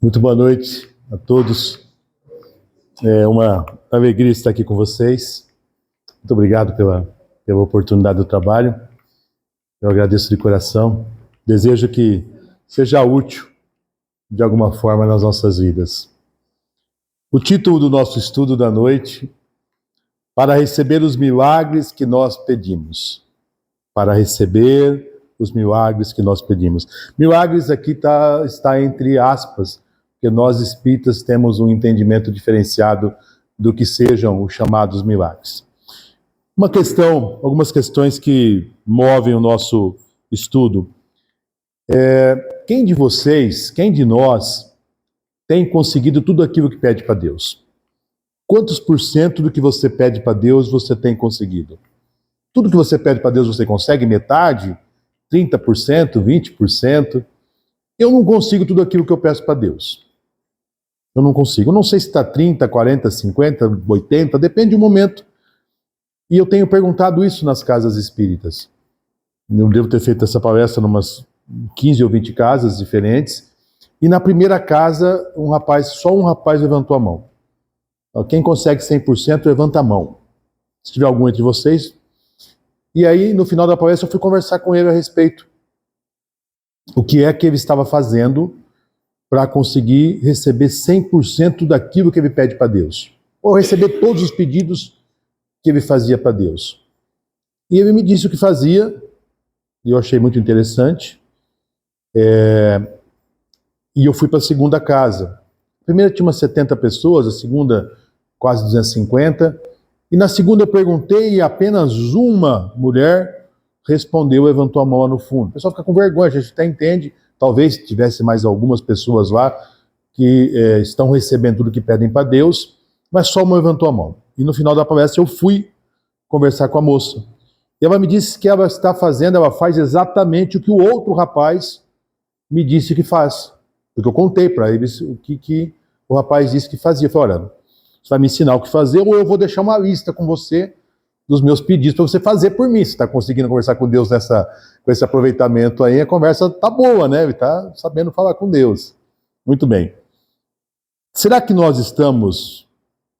Muito boa noite a todos. É uma alegria estar aqui com vocês. Muito obrigado pela oportunidade do trabalho. Eu agradeço de coração. Desejo que seja útil de alguma forma nas nossas vidas. O título do nosso estudo da noite: Para receber os milagres que nós pedimos. Para receber os milagres que nós pedimos. Milagres aqui está entre aspas, porque nós espíritas temos um entendimento diferenciado do que sejam os chamados milagres. Algumas questões que movem o nosso estudo. Quem de nós tem conseguido tudo aquilo que pede para Deus? Quantos por cento do que você pede para Deus você tem conseguido? Tudo que você pede para Deus você consegue? Metade? 30%? 20%? Eu não consigo tudo aquilo que eu peço para Deus. Eu não consigo. Eu não sei se está 30, 40, 50, 80, depende do momento. E eu tenho perguntado isso nas casas espíritas. Eu devo ter feito essa palestra em umas 15 ou 20 casas diferentes. E na primeira casa, só um rapaz levantou a mão. Quem consegue 100%, levanta a mão. Se tiver algum entre vocês. E aí, no final da palestra, eu fui conversar com ele a respeito. O que é que ele estava fazendo para conseguir receber 100% daquilo que ele pede para Deus. Ou receber todos os pedidos que ele fazia para Deus. E ele me disse o que fazia, e eu achei muito interessante. E eu fui para a segunda casa. A primeira tinha umas 70 pessoas, a segunda quase 250. E na segunda eu perguntei e apenas uma mulher respondeu, levantou a mão lá no fundo. O pessoal fica com vergonha, a gente até entende. Talvez tivesse mais algumas pessoas lá que estão recebendo tudo que pedem para Deus, mas só uma levantou a mão. E no final da palestra eu fui conversar com a moça. E ela me disse que ela faz exatamente o que o outro rapaz me disse que faz. Porque eu contei para eles o que o rapaz disse que fazia. Eu falei, olha, você vai me ensinar o que fazer ou eu vou deixar uma lista com você dos meus pedidos para você fazer por mim. Você está conseguindo conversar com Deus com esse aproveitamento aí, a conversa tá boa, né? Ele está sabendo falar com Deus. Muito bem. Será que nós estamos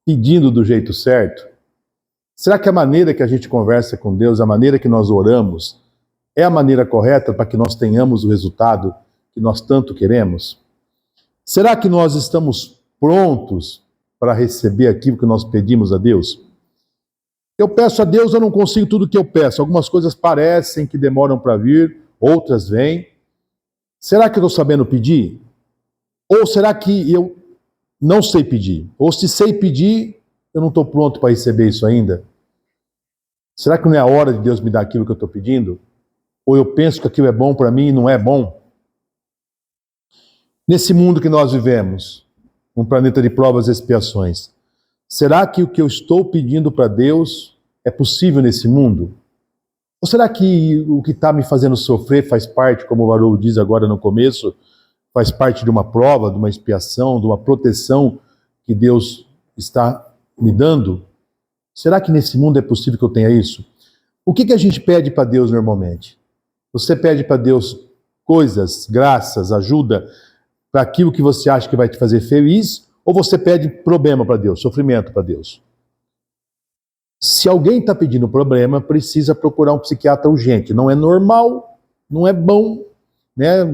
pedindo do jeito certo? Será que a maneira que a gente conversa com Deus, a maneira que nós oramos, é a maneira correta para que nós tenhamos o resultado que nós tanto queremos? Será que nós estamos prontos para receber aquilo que nós pedimos a Deus? Eu peço a Deus, eu não consigo tudo o que eu peço. Algumas coisas parecem que demoram para vir, outras vêm. Será que eu estou sabendo pedir? Ou será que eu não sei pedir? Ou se sei pedir, eu não estou pronto para receber isso ainda? Será que não é a hora de Deus me dar aquilo que eu estou pedindo? Ou eu penso que aquilo é bom para mim e não é bom? Nesse mundo que nós vivemos, um planeta de provas e expiações, será que o que eu estou pedindo para Deus é possível nesse mundo? Ou será que o que está me fazendo sofrer faz parte, como o Haroldo diz agora no começo, faz parte de uma prova, de uma expiação, de uma proteção que Deus está me dando? Será que nesse mundo é possível que eu tenha isso? O que a gente pede para Deus normalmente? Você pede para Deus coisas, graças, ajuda, para aquilo que você acha que vai te fazer feliz? Ou você pede problema para Deus, sofrimento para Deus? Se alguém está pedindo problema, precisa procurar um psiquiatra urgente. Não é normal, não é bom, né?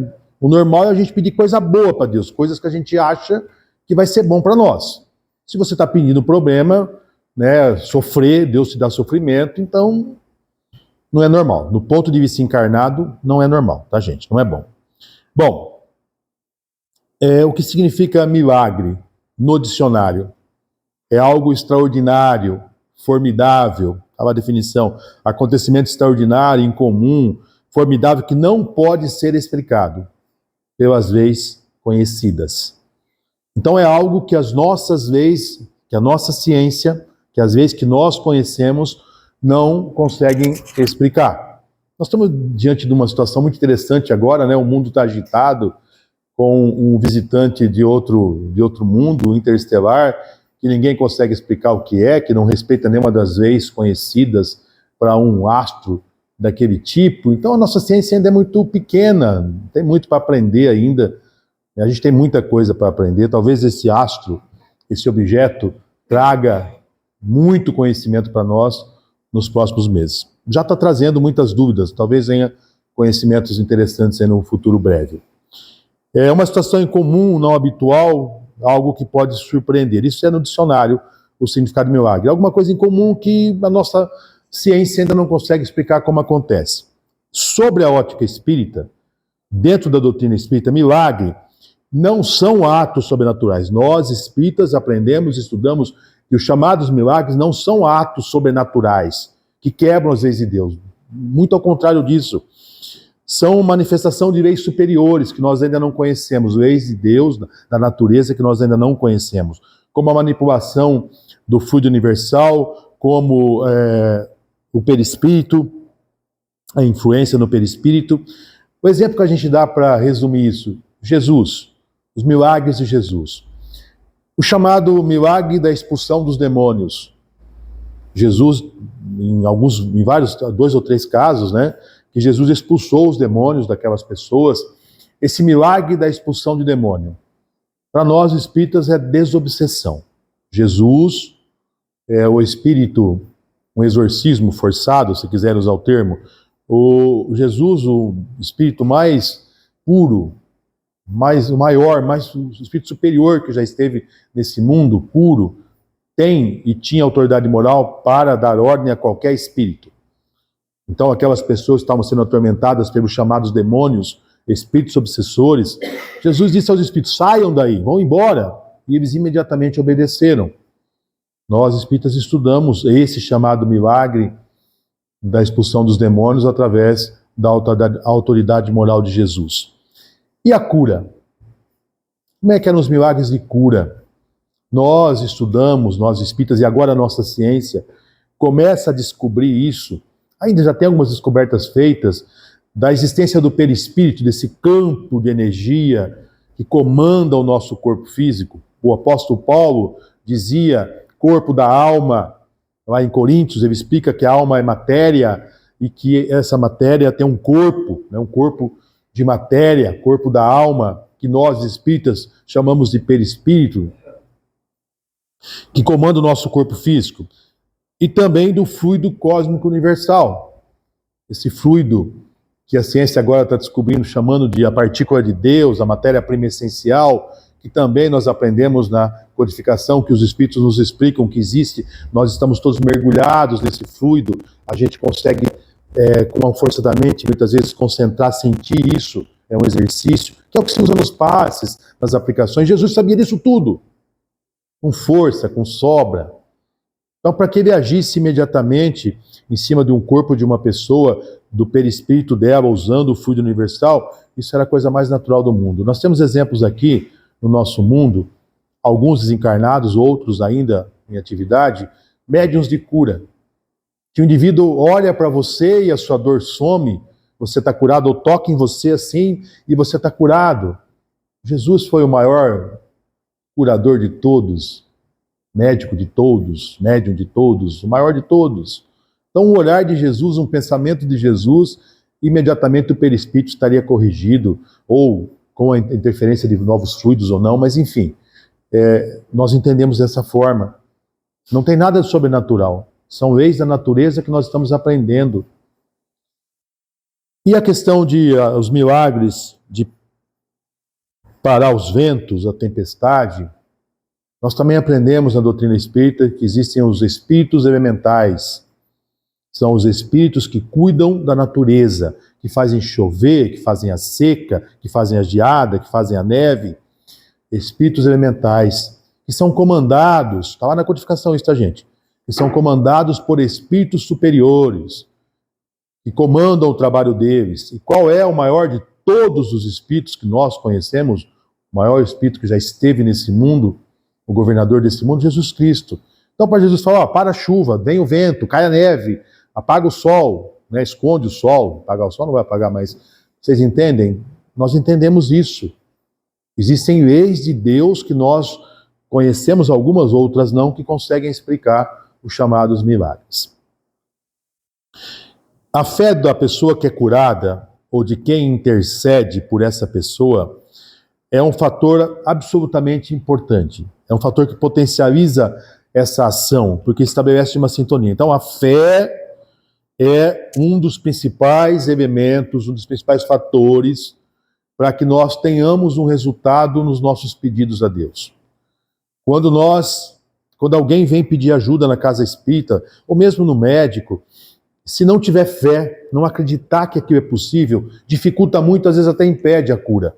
O normal é a gente pedir coisa boa para Deus, coisas que a gente acha que vai ser bom para nós. Se você está pedindo problema, né, sofrer, Deus te dá sofrimento, então não é normal. No ponto de vista encarnado, não é normal, tá, gente? Não é bom. Bom, o que significa milagre no dicionário? É algo extraordinário, formidável, a definição, acontecimento extraordinário, incomum, formidável, que não pode ser explicado pelas leis conhecidas. Então é algo que as nossas leis, que a nossa ciência, que as leis que nós conhecemos, não conseguem explicar. Nós estamos diante de uma situação muito interessante agora, né? O mundo está agitado com um visitante de outro mundo, interestelar, que ninguém consegue explicar o que é, que não respeita nenhuma das leis conhecidas para um astro daquele tipo. Então a nossa ciência ainda é muito pequena, tem muito para aprender ainda A gente tem muita coisa para aprender. Talvez esse astro, esse objeto, traga muito conhecimento para nós nos próximos meses. Já está trazendo muitas dúvidas, talvez venha conhecimentos interessantes aí no futuro breve. É uma situação incomum, não habitual, algo que pode surpreender. Isso é no dicionário, o significado de milagre. Alguma coisa incomum que a nossa ciência ainda não consegue explicar como acontece. Sobre a ótica espírita, dentro da doutrina espírita, milagre não são atos sobrenaturais. Nós, espíritas, aprendemos e estudamos que os chamados milagres não são atos sobrenaturais, que quebram as leis de Deus. Muito ao contrário disso. São manifestação de leis superiores que nós ainda não conhecemos, leis de Deus, da natureza que nós ainda não conhecemos, como a manipulação do fluido universal, como o perispírito, a influência no perispírito. O exemplo que a gente dá para resumir isso, Jesus, os milagres de Jesus. O chamado milagre da expulsão dos demônios. Jesus, em vários, 2 ou 3 casos, né, que Jesus expulsou os demônios daquelas pessoas. Esse milagre da expulsão de demônio, para nós espíritas, é desobsessão. Jesus é o espírito, um exorcismo forçado, se quiser usar o termo. O Jesus, o espírito mais puro, o maior, o espírito superior que já esteve nesse mundo puro, tem e tinha autoridade moral para dar ordem a qualquer espírito. Então aquelas pessoas que estavam sendo atormentadas pelos chamados demônios, espíritos obsessores, Jesus disse aos espíritos, saiam daí, vão embora. E eles imediatamente obedeceram. Nós espíritas estudamos esse chamado milagre da expulsão dos demônios através da autoridade moral de Jesus. E a cura? Como é que eram os milagres de cura? Nós estudamos, nós espíritas, e agora a nossa ciência começa a descobrir isso. Ainda já tem algumas descobertas feitas da existência do perispírito, desse campo de energia que comanda o nosso corpo físico. O apóstolo Paulo dizia, corpo da alma, lá em Coríntios, ele explica que a alma é matéria e que essa matéria tem um corpo, né, um corpo de matéria, corpo da alma, que nós espíritas chamamos de perispírito, que comanda o nosso corpo físico. E também do fluido cósmico universal. Esse fluido que a ciência agora está descobrindo, chamando de a partícula de Deus, a matéria-prima essencial, que também nós aprendemos na codificação, que os espíritos nos explicam que existe, nós estamos todos mergulhados nesse fluido, a gente consegue, com a força da mente, muitas vezes concentrar, sentir isso, é um exercício, que é o que se usa nos passes, nas aplicações. Jesus sabia disso tudo, com força, com sobra. Então, para que ele agisse imediatamente em cima de um corpo de uma pessoa, do perispírito dela, usando o fluido universal, isso era a coisa mais natural do mundo. Nós temos exemplos aqui no nosso mundo, alguns desencarnados, outros ainda em atividade, médiuns de cura. Que o indivíduo olha para você e a sua dor some, você está curado, ou toca em você assim e você está curado. Jesus foi o maior curador de todos, médico de todos, médium de todos, o maior de todos. Então, o olhar de Jesus, um pensamento de Jesus, imediatamente o perispírito estaria corrigido, ou com a interferência de novos fluidos ou não, mas enfim, nós entendemos dessa forma. Não tem nada de sobrenatural, são leis da natureza que nós estamos aprendendo. E a questão de os milagres de parar os ventos, a tempestade, nós também aprendemos na doutrina espírita que existem os espíritos elementais. São os espíritos que cuidam da natureza, que fazem chover, que fazem a seca, que fazem a geada, que fazem a neve. Espíritos elementais, que são comandados, está lá na codificação isso, tá, gente? Que são comandados por espíritos superiores, que comandam o trabalho deles. E qual é o maior de todos os espíritos que nós conhecemos? O maior espírito que já esteve nesse mundo, o governador desse mundo, Jesus Cristo. Então, para Jesus falar, para a chuva, vem o vento, cai a neve, apaga o sol, né, esconde o sol. Apagar o sol não vai apagar, mas vocês entendem? Nós entendemos isso. Existem leis de Deus que nós conhecemos, algumas outras não, que conseguem explicar os chamados milagres. A fé da pessoa que é curada, ou de quem intercede por essa pessoa, é um fator absolutamente importante. É um fator que potencializa essa ação, porque estabelece uma sintonia. Então, a fé é um dos principais elementos, um dos principais fatores para que nós tenhamos um resultado nos nossos pedidos a Deus. Quando alguém vem pedir ajuda na casa espírita, ou mesmo no médico, se não tiver fé, não acreditar que aquilo é possível, dificulta muito, às vezes até impede a cura.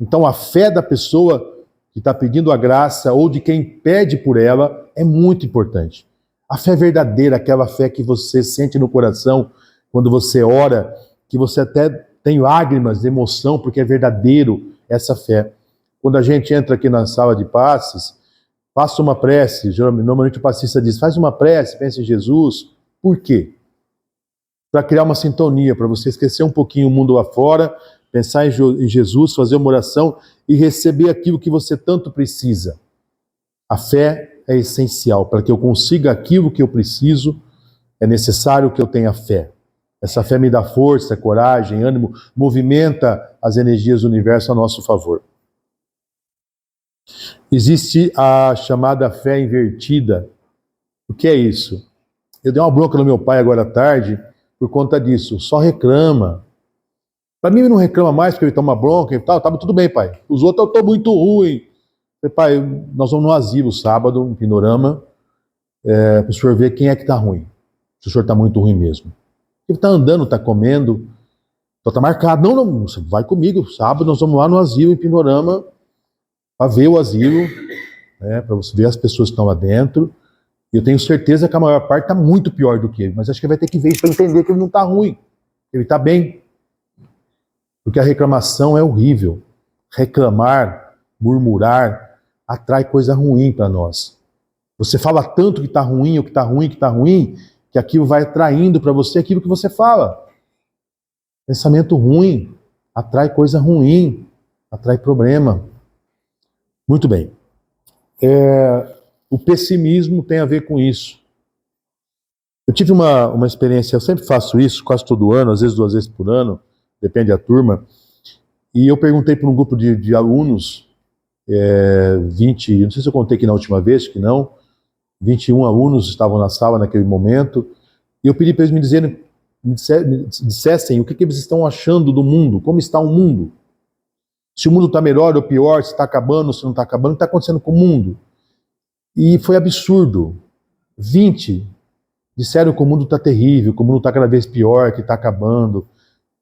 Então a fé da pessoa que está pedindo a graça ou de quem pede por ela é muito importante. A fé verdadeira, aquela fé que você sente no coração quando você ora, que você até tem lágrimas de emoção, porque é verdadeiro essa fé. Quando a gente entra aqui na sala de passes, faça uma prece. Normalmente o passista diz, faz uma prece, pense em Jesus. Por quê? Para criar uma sintonia, para você esquecer um pouquinho o mundo lá fora, pensar em Jesus, fazer uma oração e receber aquilo que você tanto precisa. A fé é essencial. Para que eu consiga aquilo que eu preciso, é necessário que eu tenha fé. Essa fé me dá força, coragem, ânimo, movimenta as energias do universo a nosso favor. Existe a chamada fé invertida. O que é isso? Eu dei uma bronca no meu pai agora à tarde por conta disso. Só reclama. Para mim, ele não reclama mais porque ele toma bronca e tal. Tava tudo bem, pai. Os outros, eu tô muito ruim. Falei, pai, nós vamos no asilo sábado, em Pindorama, para o senhor ver quem é que tá ruim. Se o senhor tá muito ruim mesmo. Ele tá andando, tá comendo, só tá marcado. Não, você vai comigo. Sábado nós vamos lá no asilo, em Pindorama, para ver o asilo, para você ver as pessoas que estão lá dentro. E eu tenho certeza que a maior parte está muito pior do que ele, mas acho que ele vai ter que ver isso para entender que ele não está ruim, ele está bem. Porque a reclamação é horrível. Reclamar, murmurar, atrai coisa ruim para nós. Você fala tanto que está ruim, ou que está ruim, que está ruim, que aquilo vai atraindo para você aquilo que você fala. Pensamento ruim atrai coisa ruim, atrai problema. Muito bem. O pessimismo tem a ver com isso. Eu tive uma experiência, eu sempre faço isso, quase todo ano, às vezes 2 vezes por ano, depende da turma, e eu perguntei para um grupo de alunos, 20, não sei se eu contei aqui na última vez, que não, 21 alunos estavam na sala naquele momento, e eu pedi para eles me dissessem o que eles estão achando do mundo, como está o mundo. Se o mundo está melhor ou pior, se está acabando, se não está acabando, o que está acontecendo com o mundo? E foi absurdo. 20 disseram que o mundo está terrível, que o mundo está cada vez pior, que está acabando,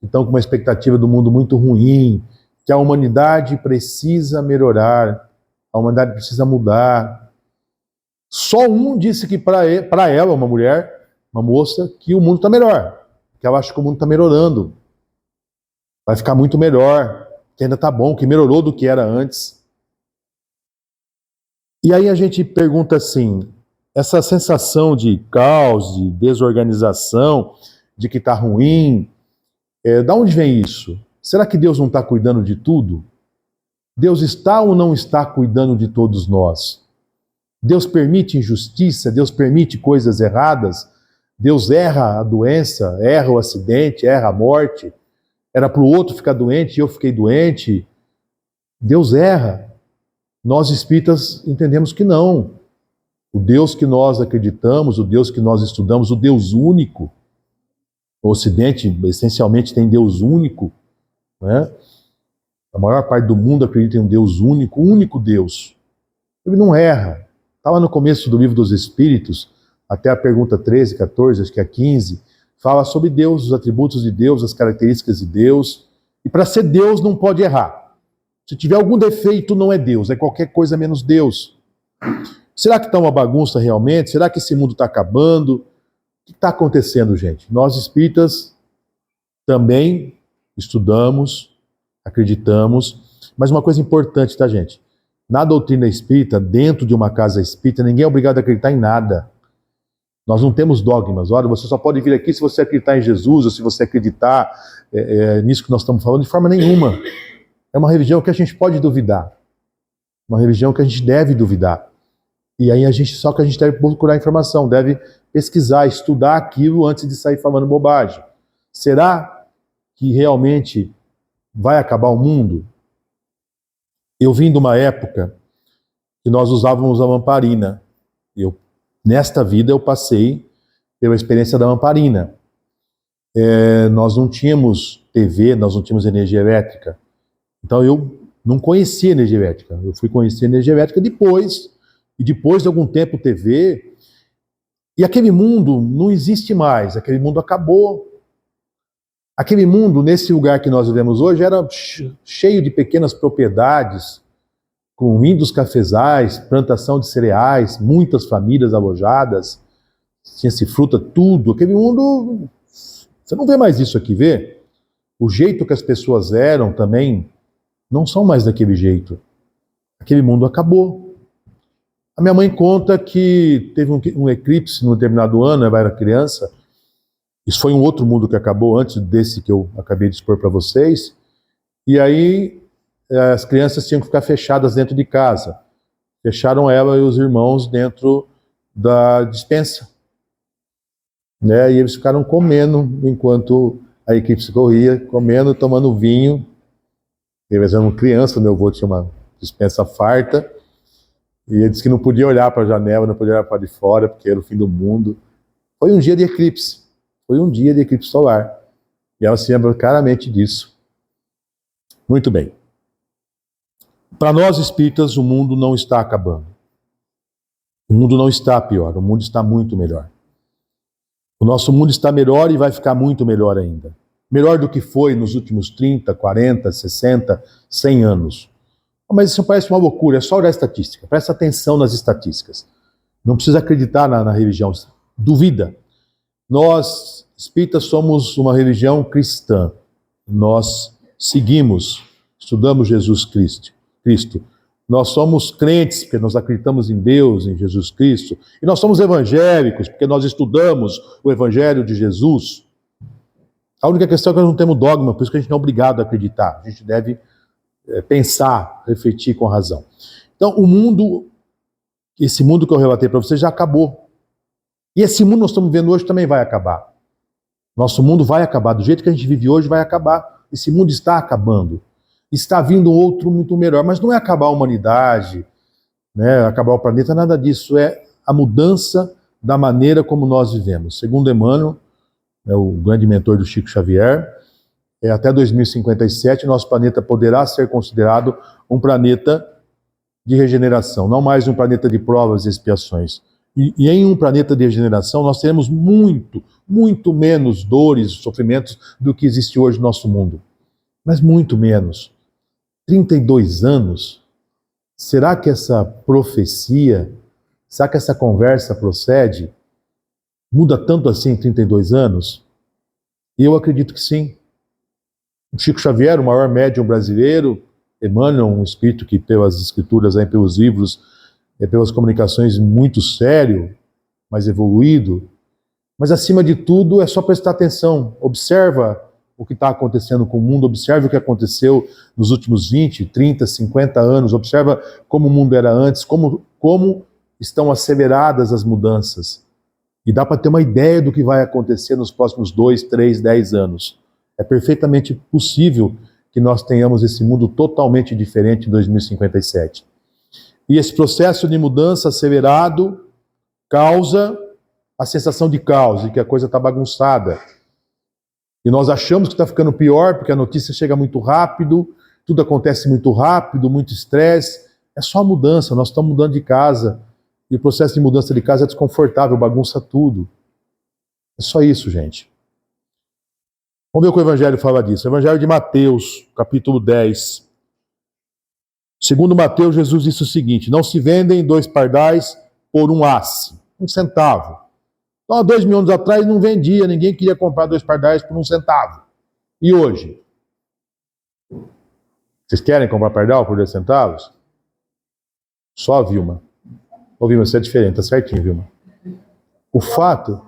que estão com uma expectativa do mundo muito ruim, que a humanidade precisa melhorar, a humanidade precisa mudar. Só um disse que para ela, uma mulher, uma moça, que o mundo está melhor, que ela acha que o mundo está melhorando, vai ficar muito melhor, que ainda está bom, que melhorou do que era antes. E aí a gente pergunta assim, essa sensação de caos, de desorganização, de que está ruim, da onde vem isso? Será que Deus não está cuidando de tudo? Deus está ou não está cuidando de todos nós? Deus permite injustiça? Deus permite coisas erradas? Deus erra a doença, erra o acidente, erra a morte? Era para o outro ficar doente e eu fiquei doente? Deus erra? Nós espíritas entendemos que não. O Deus que nós acreditamos, o Deus que nós estudamos, o Deus único. O Ocidente, essencialmente, tem Deus único, né? A maior parte do mundo acredita em um Deus único, o único Deus. Ele não erra. Está lá no começo do Livro dos Espíritos, até a pergunta 13, 14, acho que é 15, fala sobre Deus, os atributos de Deus, as características de Deus. E para ser Deus não pode errar. Se tiver algum defeito, não é Deus, é qualquer coisa menos Deus. Será que está uma bagunça realmente? Será que esse mundo está acabando? O que está acontecendo, gente? Nós espíritas também estudamos, acreditamos, mas uma coisa importante, tá, gente? Na doutrina espírita, dentro de uma casa espírita, ninguém é obrigado a acreditar em nada. Nós não temos dogmas. Olha, você só pode vir aqui se você acreditar em Jesus, ou se você acreditar nisso que nós estamos falando, de forma nenhuma. É uma religião que a gente pode duvidar. Uma religião que a gente deve duvidar. E aí só que a gente deve procurar informação, deve pesquisar, estudar aquilo antes de sair falando bobagem. Será que realmente vai acabar o mundo? Eu vim de uma época que nós usávamos a lamparina. Nesta vida eu passei pela experiência da lamparina. Nós não tínhamos TV, nós não tínhamos energia elétrica. Então eu não conhecia energia elétrica. Eu fui conhecer energia elétrica depois, e depois de algum tempo TV, e aquele mundo não existe mais, aquele mundo acabou. Aquele mundo, nesse lugar que nós vivemos hoje, era cheio de pequenas propriedades, com lindos cafezais, plantação de cereais, muitas famílias alojadas, tinha-se fruta, tudo. Aquele mundo, você não vê mais isso aqui, vê? O jeito que as pessoas eram também não são mais daquele jeito. Aquele mundo acabou. A minha mãe conta que teve um eclipse num determinado ano, ela era criança. Isso foi um outro mundo que acabou antes desse que eu acabei de expor para vocês. E aí as crianças tinham que ficar fechadas dentro de casa. Fecharam ela e os irmãos dentro da despensa. Né? E eles ficaram comendo enquanto a eclipse corria, comendo, tomando vinho. Eles eram crianças, meu avô tinha uma despensa farta. E ele disse que não podia olhar para a janela, não podia olhar para de fora, porque era o fim do mundo. Foi um dia de eclipse. Foi um dia de eclipse solar. E ela se lembra claramente disso. Muito bem. Para nós espíritas, o mundo não está acabando. O mundo não está pior, o mundo está muito melhor. O nosso mundo está melhor e vai ficar muito melhor ainda. Melhor do que foi nos últimos 30, 40, 60, 100 anos. Mas isso parece uma loucura, é só olhar a estatística. Presta atenção nas estatísticas. Não precisa acreditar na religião. Duvida. Nós, espíritas, somos uma religião cristã. Nós seguimos, estudamos Jesus Cristo. Nós somos crentes, porque nós acreditamos em Deus, em Jesus Cristo. E nós somos evangélicos, porque nós estudamos o Evangelho de Jesus. A única questão é que nós não temos dogma, por isso que a gente não é obrigado a acreditar. A gente deve pensar, refletir com razão. Então, o mundo, esse mundo que eu relatei para vocês já acabou. E esse mundo que nós estamos vendo hoje também vai acabar. Nosso mundo vai acabar. Do jeito que a gente vive hoje, vai acabar. Esse mundo está acabando. Está vindo outro muito melhor. Mas não é acabar a humanidade, né, acabar o planeta, nada disso. É a mudança da maneira como nós vivemos. Segundo Emmanuel, o grande mentor do Chico Xavier, até 2057, nosso planeta poderá ser considerado um planeta de regeneração, não mais um planeta de provas e expiações. E em um planeta de regeneração, nós teremos muito, muito menos dores, sofrimentos do que existe hoje no nosso mundo. Mas muito menos. 32 anos? Será que essa profecia, será que essa conversa procede? Muda tanto assim em 32 anos? E eu acredito que sim. O Chico Xavier, o maior médium brasileiro, Emmanuel, um espírito que pelas escrituras, pelos livros, pelas comunicações muito sério, mais evoluído, mas acima de tudo é só prestar atenção, observa o que está acontecendo com o mundo, observa o que aconteceu nos últimos 20, 30, 50 anos, observa como o mundo era antes, como estão aceleradas as mudanças. E dá para ter uma ideia do que vai acontecer nos próximos 2, 3, 10 anos. É perfeitamente possível que nós tenhamos esse mundo totalmente diferente em 2057. E esse processo de mudança acelerado causa a sensação de caos, de que a coisa está bagunçada. E nós achamos que está ficando pior, porque a notícia chega muito rápido, tudo acontece muito rápido, muito estresse. É só a mudança, nós estamos mudando de casa. E o processo de mudança de casa é desconfortável, bagunça tudo. É só isso, gente. Vamos ver o que o Evangelho fala disso. O Evangelho de Mateus, capítulo 10. Segundo Mateus, Jesus disse o seguinte: não se vendem 2 pardais por um asse, 1 centavo. Então, há 2.000 anos atrás não vendia, ninguém queria comprar 2 pardais por 1 centavo. E hoje? Vocês querem comprar pardal por 2 centavos? Só a Vilma. Ô Vilma, você é diferente, tá certinho, Vilma. O fato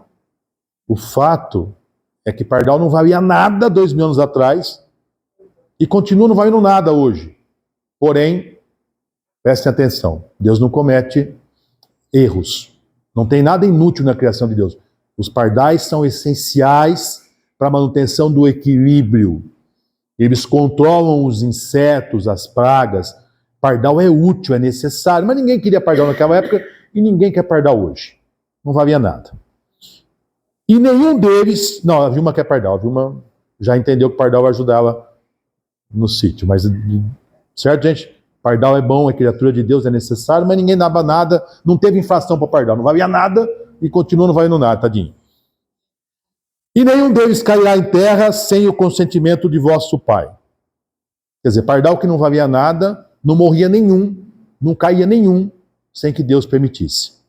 é que pardal não valia nada 2.000 anos atrás e continua não valendo nada hoje. Porém, prestem atenção, Deus não comete erros. Não tem nada inútil na criação de Deus. Os pardais são essenciais para a manutenção do equilíbrio. Eles controlam os insetos, as pragas, Pardal é útil, é necessário, mas ninguém queria pardal naquela época e ninguém quer pardal hoje. Não valia nada. E nenhum deles... Não, a Vilma quer pardal. A Vilma já entendeu que pardal ajudava no sítio. Mas, certo, gente? Pardal é bom, é criatura de Deus, é necessário, mas ninguém dava nada, não teve inflação para pardal, não valia nada e continua não valendo nada, tadinho. E nenhum deles cairá em terra sem o consentimento de vosso Pai. Quer dizer, pardal que não valia nada, não morria nenhum, não caía nenhum, sem que Deus permitisse.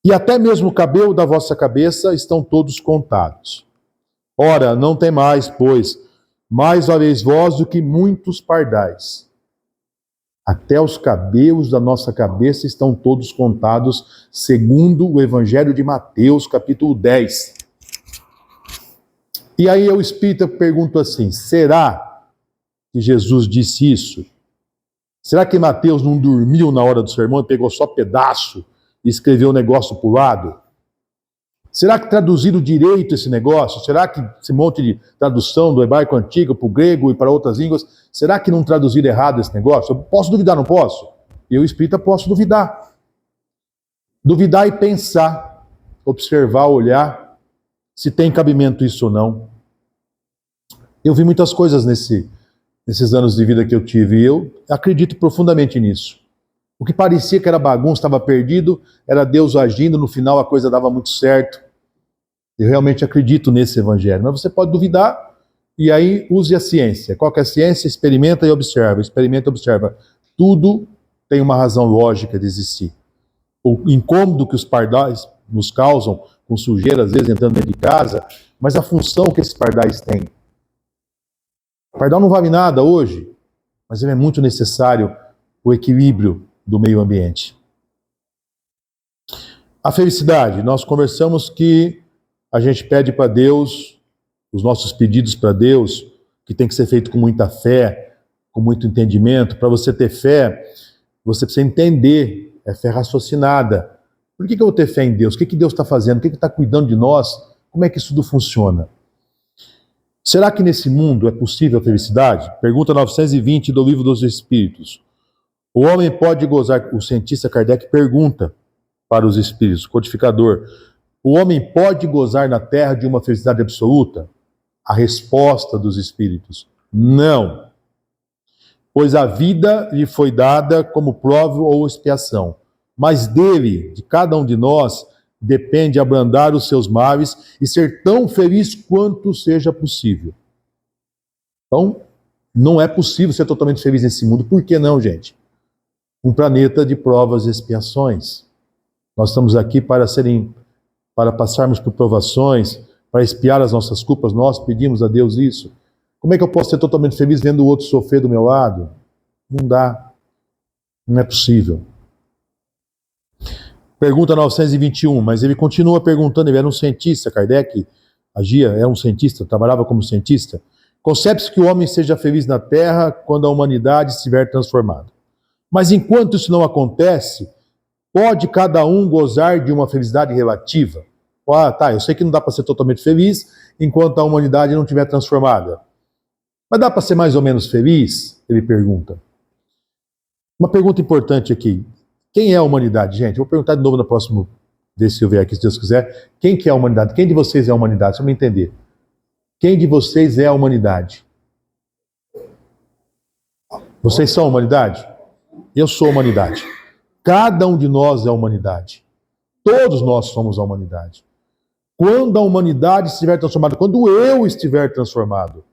E até mesmo o cabelo da vossa cabeça estão todos contados. Ora, não temais, pois, mais valeis vós do que muitos pardais. Até os cabelos da nossa cabeça estão todos contados, segundo o Evangelho de Mateus, capítulo 10. E aí o espírita pergunta assim, será que Jesus disse isso? Será que Mateus não dormiu na hora do sermão e pegou só pedaço e escreveu o negócio para o lado? Será que traduziram direito esse negócio? Será que esse monte de tradução do hebraico antigo para o grego e para outras línguas, será que não traduziram errado esse negócio? Eu posso duvidar, não posso? Eu, espírita, posso duvidar. Duvidar e pensar, observar, olhar, se tem cabimento isso ou não. Eu vi muitas coisas nesses anos de vida que eu tive e eu acredito profundamente nisso. O que parecia que era bagunça, estava perdido, era Deus agindo, no final a coisa dava muito certo. Eu realmente acredito nesse evangelho. Mas você pode duvidar e aí use a ciência. Qual que é a ciência? Experimenta e observa. Experimenta e observa. Tudo tem uma razão lógica de existir. O incômodo que os pardais nos causam, com sujeira, às vezes entrando dentro de casa, mas a função que esses pardais têm. O pardal não vale nada hoje, mas ele é muito necessário o equilíbrio do meio ambiente. A felicidade. Nós conversamos que a gente pede para Deus, os nossos pedidos para Deus, que tem que ser feito com muita fé, com muito entendimento. Para você ter fé, você precisa entender, é fé raciocinada. Por que eu vou ter fé em Deus? O que Deus está fazendo? O que está cuidando de nós? Como é que isso tudo funciona? Será que nesse mundo é possível a felicidade? Pergunta 920 do Livro dos Espíritos. O homem pode gozar, o cientista Kardec pergunta para os espíritos, codificador, o homem pode gozar na Terra de uma felicidade absoluta? A resposta dos espíritos, não. Pois a vida lhe foi dada como prova ou expiação, mas dele, de cada um de nós, depende abrandar os seus males e ser tão feliz quanto seja possível. Então, não é possível ser totalmente feliz nesse mundo. Por que não, gente? Um planeta de provas e expiações. Nós estamos aqui para passarmos por provações, para expiar as nossas culpas. Nós pedimos a Deus isso. Como é que eu posso ser totalmente feliz vendo o outro sofrer do meu lado? Não dá. Não é possível. Pergunta 921, mas ele continua perguntando, ele era um cientista, Kardec era um cientista, trabalhava como cientista. Concebe-se que o homem seja feliz na Terra quando a humanidade estiver transformada. Mas enquanto isso não acontece, pode cada um gozar de uma felicidade relativa? Eu sei que não dá para ser totalmente feliz enquanto a humanidade não estiver transformada. Mas dá para ser mais ou menos feliz? Ele pergunta. Uma pergunta importante aqui. Quem é a humanidade, gente? Eu vou perguntar de novo no próximo, se eu vier aqui, se Deus quiser. Quem que é a humanidade? Quem de vocês é a humanidade? Só para me entender. Quem de vocês é a humanidade? Vocês são a humanidade? Eu sou a humanidade. Cada um de nós é a humanidade. Todos nós somos a humanidade. Quando a humanidade estiver transformada, quando eu estiver transformado,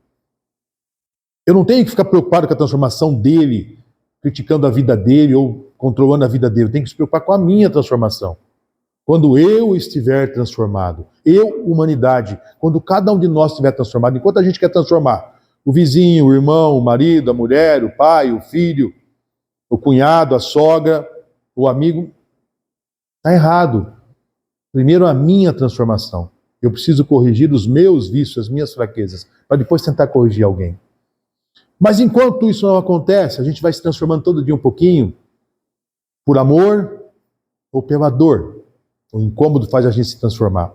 eu não tenho que ficar preocupado com a transformação dele, criticando a vida dele ou controlando a vida dele. Eu tenho que se preocupar com a minha transformação. Quando eu estiver transformado, eu, humanidade, quando cada um de nós estiver transformado, enquanto a gente quer transformar o vizinho, o irmão, o marido, a mulher, o pai, o filho, o cunhado, a sogra, o amigo, está errado. Primeiro a minha transformação. Eu preciso corrigir os meus vícios, as minhas fraquezas, para depois tentar corrigir alguém. Mas enquanto isso não acontece, a gente vai se transformando todo dia um pouquinho, por amor ou pela dor. O incômodo faz a gente se transformar.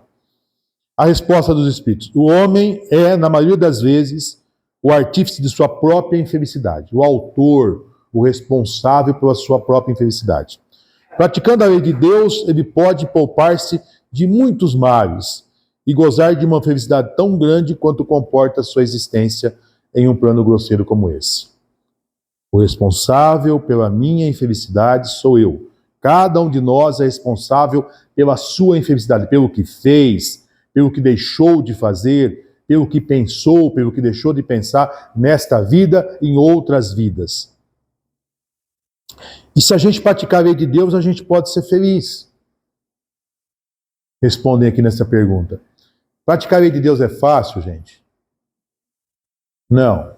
A resposta dos espíritos. O homem é, na maioria das vezes, o artífice de sua própria infelicidade. O autor, o responsável pela sua própria infelicidade. Praticando a lei de Deus, ele pode poupar-se de muitos males e gozar de uma felicidade tão grande quanto comporta sua existência em um plano grosseiro como esse. O responsável pela minha infelicidade sou eu. Cada um de nós é responsável pela sua infelicidade, pelo que fez, pelo que deixou de fazer, pelo que pensou, pelo que deixou de pensar nesta vida e em outras vidas. E se a gente praticar a lei de Deus, a gente pode ser feliz. Respondem aqui nessa pergunta. Praticar a lei de Deus é fácil, gente? Não.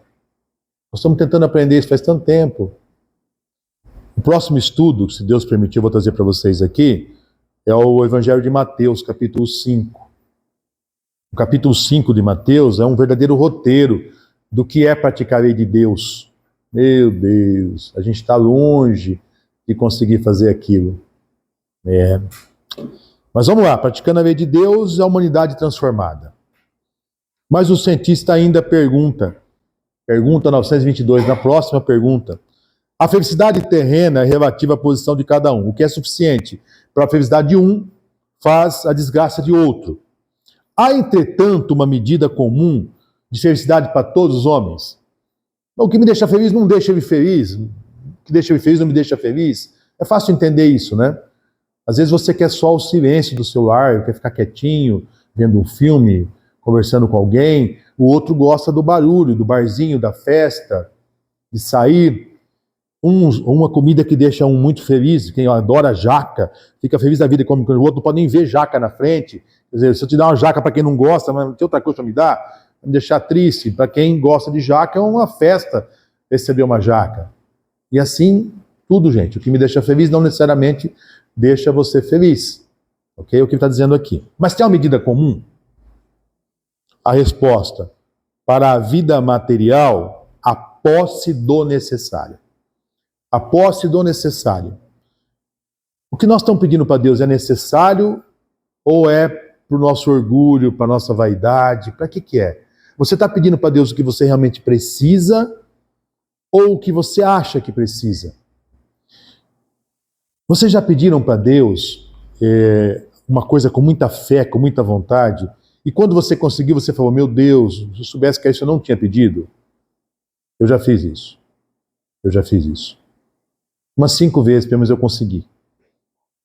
Nós estamos tentando aprender isso faz tanto tempo. O próximo estudo, se Deus permitir, eu vou trazer para vocês aqui, é o Evangelho de Mateus, capítulo 5. O capítulo 5 de Mateus é um verdadeiro roteiro do que é praticar a lei de Deus. Meu Deus, a gente está longe de conseguir fazer aquilo. Mas vamos lá, praticando a lei de Deus, a humanidade transformada. Mas o cientista ainda pergunta 922, na próxima pergunta, a felicidade terrena é relativa à posição de cada um. O que é suficiente para a felicidade de um faz a desgraça de outro. Há, entretanto, uma medida comum de felicidade para todos os homens? O que me deixa feliz não deixa ele feliz. O que deixa ele feliz não me deixa feliz. É fácil entender isso, né? Às vezes você quer só o silêncio do seu lar, quer ficar quietinho, vendo um filme, conversando com alguém. O outro gosta do barulho, do barzinho, da festa, de sair. Uma comida que deixa um muito feliz, quem adora jaca, fica feliz da vida e come, o outro não pode nem ver jaca na frente. Quer dizer, se eu te dar uma jaca para quem não gosta, mas tem outra coisa para me dar, vai me deixar triste. Para quem gosta de jaca, é uma festa receber uma jaca. E assim, tudo, gente. O que me deixa feliz não necessariamente deixa você feliz. Ok? É o que ele está dizendo aqui. Mas tem uma medida comum? A resposta: para a vida material, a posse do necessário. A posse do necessário. O que nós estamos pedindo para Deus é necessário ou é para o nosso orgulho, para a nossa vaidade? Para que é? Você está pedindo para Deus o que você realmente precisa ou o que você acha que precisa? Vocês já pediram para Deus uma coisa com muita fé, com muita vontade, e quando você conseguiu, você falou, meu Deus, se eu soubesse que é isso eu não tinha pedido? Eu já fiz isso. Eu já fiz isso. Umas 5 vezes, pelo menos eu consegui.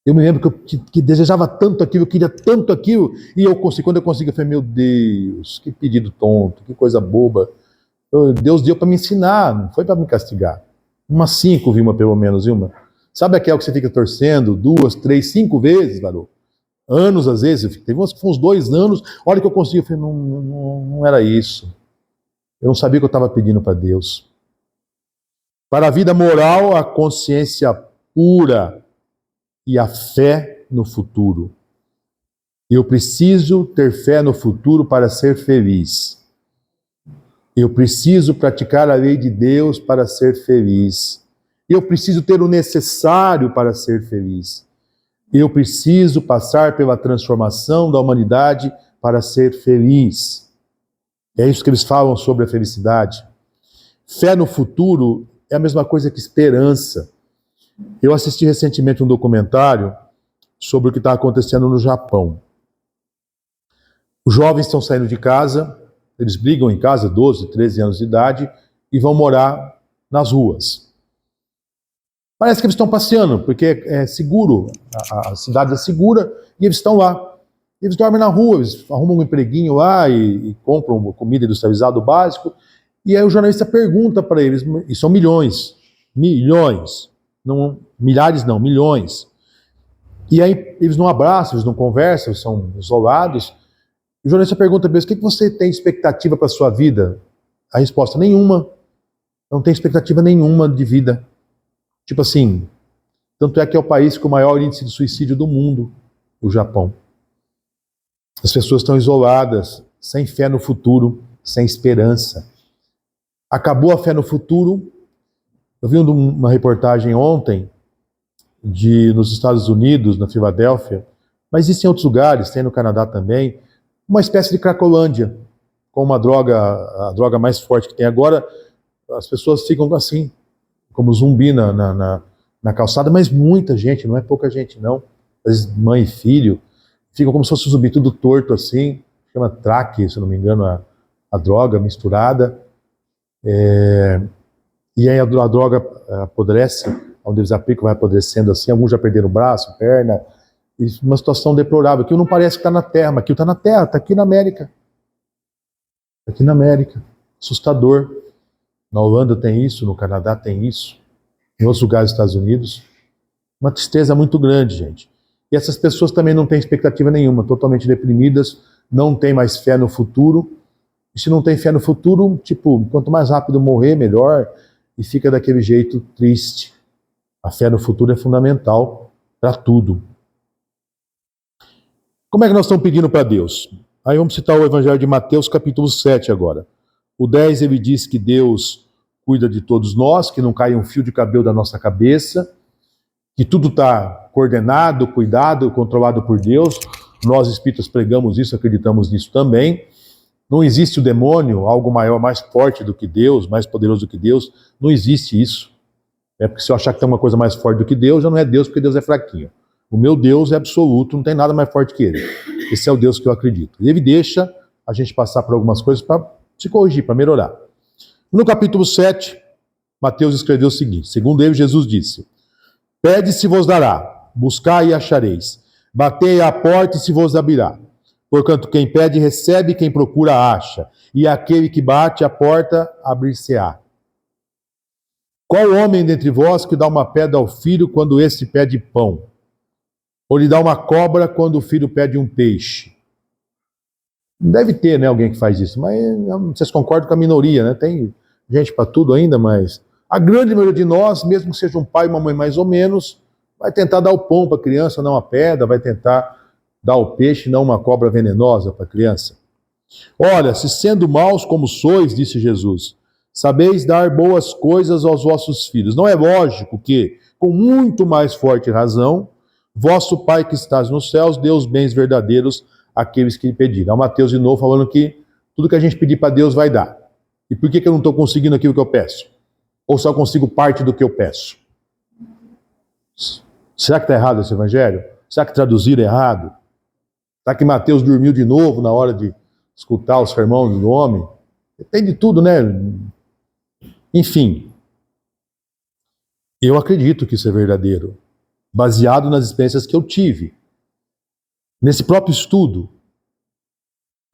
Eu me lembro que desejava tanto aquilo, eu queria tanto aquilo, e eu consegui. Quando eu consegui, eu falei, meu Deus, que pedido tonto, que coisa boba. Deus deu para me ensinar, não foi para me castigar. Umas 5, Vilma, pelo menos, Vilma. Sabe aquela que você fica torcendo 2, 3, 5 vezes, Varô? Anos, às vezes. Teve umas que foram uns 2 anos. A hora que eu consegui, eu falei, não era isso. Eu não sabia o que eu estava pedindo para Deus. Para a vida moral, a consciência pura e a fé no futuro. Eu preciso ter fé no futuro para ser feliz. Eu preciso praticar a lei de Deus para ser feliz. Eu preciso ter o necessário para ser feliz. Eu preciso passar pela transformação da humanidade para ser feliz. É isso que eles falam sobre a felicidade. Fé no futuro é a mesma coisa que esperança. Eu assisti recentemente um documentário sobre o que está acontecendo no Japão. Os jovens estão saindo de casa, eles brigam em casa, 12, 13 anos de idade, e vão morar nas ruas. Parece que eles estão passeando, porque é seguro, a cidade é segura, e eles estão lá. Eles dormem na rua, eles arrumam um empreguinho lá e compram comida industrializada básico, e aí o jornalista pergunta para eles, e são milhões, não, milhares não, milhões. E aí eles não abraçam, eles não conversam, eles são isolados. O jornalista pergunta para eles, o que você tem expectativa para a sua vida? A resposta, nenhuma. Não tem expectativa nenhuma de vida. Tipo assim, tanto é que é o país com o maior índice de suicídio do mundo, o Japão. As pessoas estão isoladas, sem fé no futuro, sem esperança. Acabou a fé no futuro. Eu vi uma reportagem ontem nos Estados Unidos, na Filadélfia, mas isso em outros lugares, tem no Canadá também, uma espécie de cracolândia, com uma droga, a droga mais forte que tem agora, as pessoas ficam assim, como zumbi na calçada, mas muita gente, não é pouca gente não. Às vezes mãe e filho ficam como se fosse um zumbi, tudo torto assim, chama traque, se não me engano, a droga misturada. E aí a droga apodrece, onde eles aplicam vai apodrecendo assim, alguns já perderam o braço, perna, e uma situação deplorável. Aquilo não parece que está na Terra, mas aquilo está na Terra, está aqui na América. Aqui na América. Assustador. Na Holanda tem isso, no Canadá tem isso, em outros lugares dos Estados Unidos. Uma tristeza muito grande, gente. E essas pessoas também não têm expectativa nenhuma, totalmente deprimidas, não têm mais fé no futuro. E se não tem fé no futuro, tipo, quanto mais rápido morrer, melhor, e fica daquele jeito triste. A fé no futuro é fundamental para tudo. Como é que nós estamos pedindo para Deus? Aí vamos citar o Evangelho de Mateus, capítulo 7 agora. O 10 ele diz que Deus cuida de todos nós, que não cai um fio de cabelo da nossa cabeça, que tudo está coordenado, cuidado, controlado por Deus. Nós espíritas pregamos isso, acreditamos nisso também. Não existe o demônio, algo maior, mais forte do que Deus, mais poderoso do que Deus. Não existe isso. É porque se eu achar que tem uma coisa mais forte do que Deus, já não é Deus, porque Deus é fraquinho. O meu Deus é absoluto, não tem nada mais forte que Ele. Esse é o Deus que eu acredito. E Ele deixa a gente passar por algumas coisas para se corrigir, para melhorar. No capítulo 7, Mateus escreveu o seguinte: segundo ele, Jesus disse: pede e se vos dará, buscai e achareis, batei à porta e se vos abrirá. Porquanto quem pede recebe, quem procura acha, e aquele que bate à porta abrir-se-á. Qual homem dentre vós que dá uma pedra ao filho quando este pede pão? Ou lhe dá uma cobra quando o filho pede um peixe? Deve ter, né, alguém que faz isso, mas vocês concordam com a minoria, né? Tem gente para tudo ainda, mas a grande maioria de nós, mesmo que seja um pai e uma mãe mais ou menos, vai tentar dar o pão para a criança, não uma pedra, vai tentar dar o peixe, não uma cobra venenosa para a criança. Olha, se sendo maus como sois, disse Jesus, sabeis dar boas coisas aos vossos filhos. Não é lógico que, com muito mais forte razão, vosso Pai que estás nos céus dê os bens verdadeiros àqueles que lhe pedirem. É o Mateus de novo falando que tudo que a gente pedir para Deus vai dar. E por que eu não estou conseguindo aquilo que eu peço? Ou só consigo parte do que eu peço? Será que está errado esse evangelho? Será que traduziram errado? Será que Mateus dormiu de novo na hora de escutar os sermões do homem? Tem de tudo, né? Enfim, eu acredito que isso é verdadeiro, baseado nas experiências que eu tive. Nesse próprio estudo,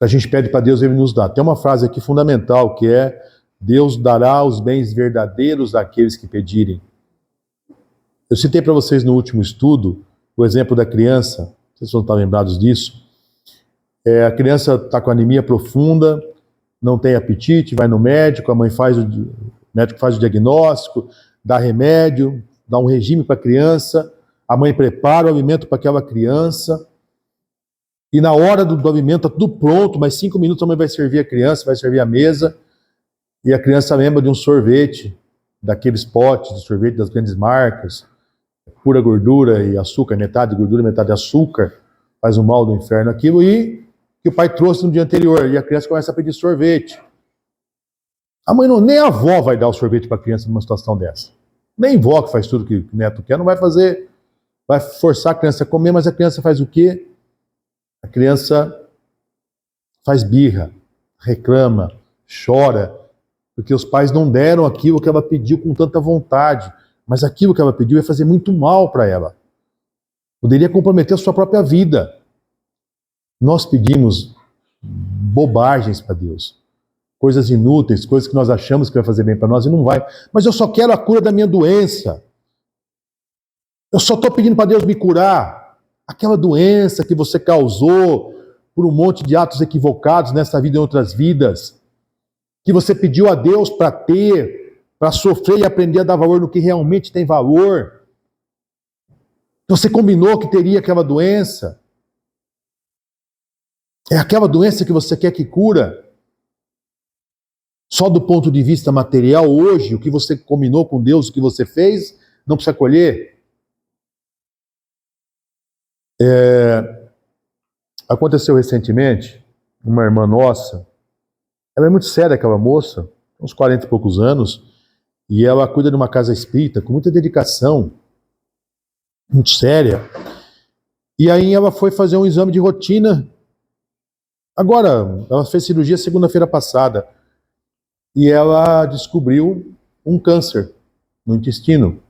a gente pede para Deus, Ele nos dá. Tem uma frase aqui fundamental, que é: Deus dará os bens verdadeiros àqueles que pedirem. Eu citei para vocês no último estudo o exemplo da criança, vocês vão estar lembrados disso. A criança está com anemia profunda, não tem apetite, vai no médico, o médico faz o diagnóstico, dá remédio, dá um regime para a criança, a mãe prepara o alimento para aquela criança, e na hora do alimento está tudo pronto, mas 5 minutos a mãe vai servir a criança, vai servir a mesa, e a criança lembra de um sorvete, daqueles potes de sorvete das grandes marcas, pura gordura e açúcar, metade gordura, metade açúcar, faz o mal do inferno aquilo, e que o pai trouxe no dia anterior, e a criança começa a pedir sorvete. A mãe nem a avó vai dar o sorvete para a criança numa situação dessa. Nem a avó que faz tudo que o neto quer, não vai fazer, vai forçar a criança a comer, mas a criança faz o quê? A criança faz birra, reclama, chora, porque os pais não deram aquilo que ela pediu com tanta vontade, mas aquilo que ela pediu ia fazer muito mal para ela. Poderia comprometer a sua própria vida. Nós pedimos bobagens para Deus, coisas inúteis, coisas que nós achamos que vai fazer bem para nós e não vai. Mas eu só quero a cura da minha doença. Eu só estou pedindo para Deus me curar. Aquela doença que você causou por um monte de atos equivocados nessa vida e em outras vidas, que você pediu a Deus para ter, para sofrer e aprender a dar valor no que realmente tem valor. Você combinou que teria aquela doença. É aquela doença que você quer que cura. Só do ponto de vista material, hoje, o que você combinou com Deus, o que você fez, não precisa colher. Aconteceu recentemente, uma irmã nossa, ela é muito séria, aquela moça, uns 40 e poucos anos, E ela cuida de uma casa espírita com muita dedicação, muito séria. E aí ela foi fazer um exame de rotina. Agora, ela fez cirurgia segunda-feira passada. E ela descobriu um câncer no intestino.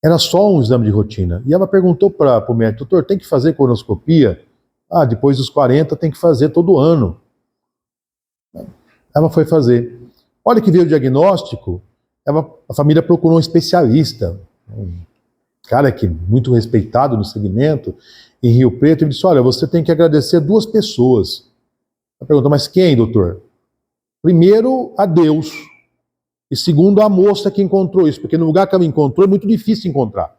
Era só um exame de rotina. E ela perguntou para o médico: doutor, tem que fazer colonoscopia? Ah, depois dos 40 tem que fazer todo ano. Ela foi fazer. Olha que veio o diagnóstico, a família procurou um especialista, um cara que muito respeitado no segmento, em Rio Preto, e disse: olha, você tem que agradecer 2 pessoas. Ela perguntou: mas quem, doutor? Primeiro, a Deus. E segundo, a moça que encontrou isso, porque no lugar que ela encontrou é muito difícil encontrar.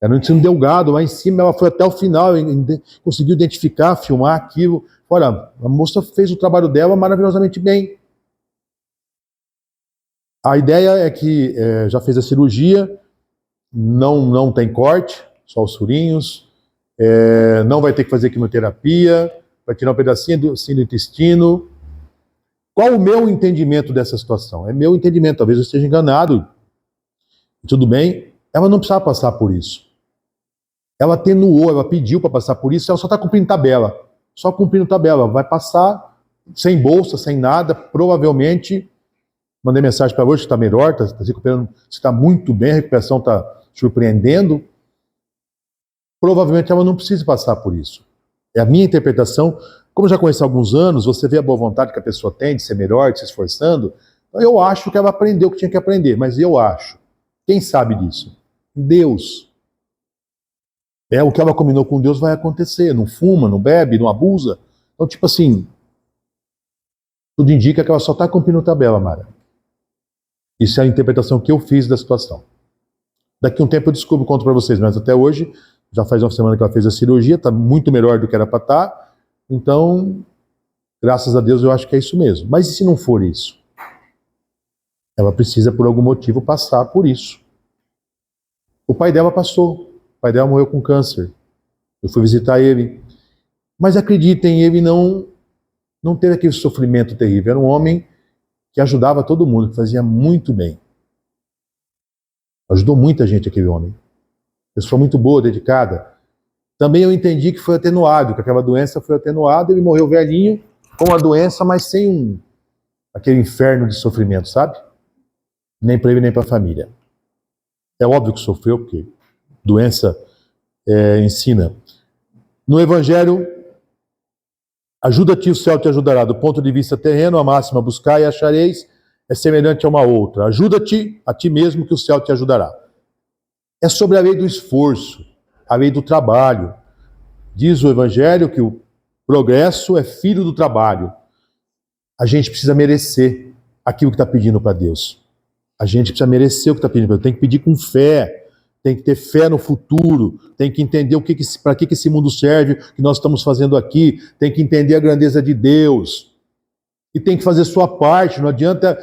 Era no ensino delgado, lá em cima, ela foi até o final, conseguiu identificar, filmar aquilo. Olha, a moça fez o trabalho dela maravilhosamente bem. A ideia é que já fez a cirurgia, não tem corte, só os furinhos, não vai ter que fazer quimioterapia, vai tirar um pedacinho do intestino. Qual o meu entendimento dessa situação? É meu entendimento, talvez eu esteja enganado. Tudo bem, ela não precisava passar por isso. Ela atenuou, ela pediu para passar por isso, ela só está cumprindo tabela. Só cumprindo tabela. Vai passar sem bolsa, sem nada, provavelmente. Mandei mensagem para hoje que está melhor, está se recuperando, está muito bem, a recuperação está surpreendendo. Provavelmente ela não precisa passar por isso. É a minha interpretação. Como eu já conheço há alguns anos, você vê a boa vontade que a pessoa tem de ser melhor, de se esforçando. Então eu acho que ela aprendeu o que tinha que aprender, mas eu acho. Quem sabe disso? Deus. O que ela combinou com Deus vai acontecer. Não fuma, não bebe, não abusa. Então, tipo assim, tudo indica que ela só está cumprindo tabela, Mara. Isso é a interpretação que eu fiz da situação. Daqui a um tempo eu descubro, conto para vocês, mas até hoje, já faz uma semana que ela fez a cirurgia, está muito melhor do que era para estar. Então, graças a Deus, eu acho que é isso mesmo. Mas e se não for isso? Ela precisa, por algum motivo, passar por isso. O pai dela passou. O pai dela morreu com câncer. Eu fui visitar ele. Mas acreditem, ele não teve aquele sofrimento terrível. Era um homem que ajudava todo mundo, que fazia muito bem. Ajudou muita gente aquele homem. Pessoa muito boa, dedicada. Também eu entendi que foi atenuado, que aquela doença foi atenuada, ele morreu velhinho, com a doença, mas sem aquele inferno de sofrimento, sabe? Nem para ele, nem para a família. É óbvio que sofreu, porque doença ensina. No Evangelho, ajuda-te, o céu te ajudará. Do ponto de vista terreno, a máxima buscai e achareis é semelhante a uma outra. Ajuda-te a ti mesmo, que o céu te ajudará. É sobre a lei do esforço, a lei do trabalho. Diz o Evangelho que o progresso é filho do trabalho. A gente precisa merecer aquilo que está pedindo para Deus. A gente precisa merecer o que está pedindo para Deus. Tem que pedir com fé, tem que ter fé no futuro, tem que entender para que esse mundo serve, o que nós estamos fazendo aqui, tem que entender a grandeza de Deus. E tem que fazer sua parte. Não adianta,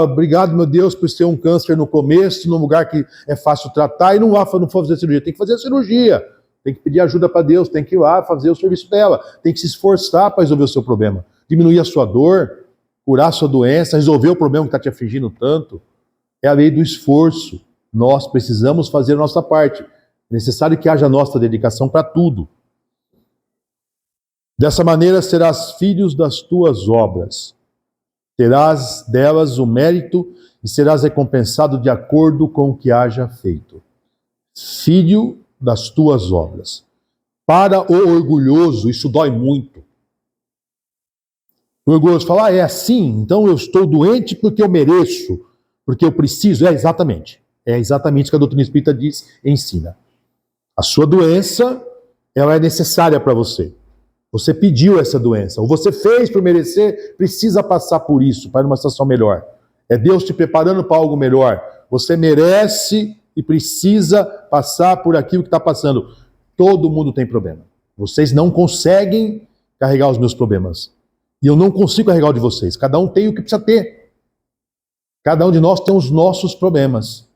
obrigado, meu Deus, por ser um câncer no começo, num lugar que é fácil tratar, e não fazer cirurgia. Tem que fazer a cirurgia. Tem que pedir ajuda para Deus, tem que ir lá fazer o serviço dela, tem que se esforçar para resolver o seu problema, diminuir a sua dor, curar a sua doença, resolver o problema que está te afligindo tanto. É a lei do esforço. Nós precisamos fazer a nossa parte. É necessário que haja nossa dedicação para tudo. Dessa maneira serás filhos das tuas obras. Terás delas o mérito e serás recompensado de acordo com o que haja feito. Filho das tuas obras. Para o orgulhoso, isso dói muito. O orgulhoso fala, é assim, então eu estou doente porque eu mereço, porque eu preciso. É exatamente o que a doutrina espírita diz e ensina. A sua doença, ela é necessária para você. Você pediu essa doença, ou você fez por merecer, precisa passar por isso, para ir numa situação melhor. É Deus te preparando para algo melhor. Você merece e precisa passar por aquilo que está passando. Todo mundo tem problema. Vocês não conseguem carregar os meus problemas. E eu não consigo carregar o de vocês. Cada um tem o que precisa ter. Cada um de nós tem os nossos problemas.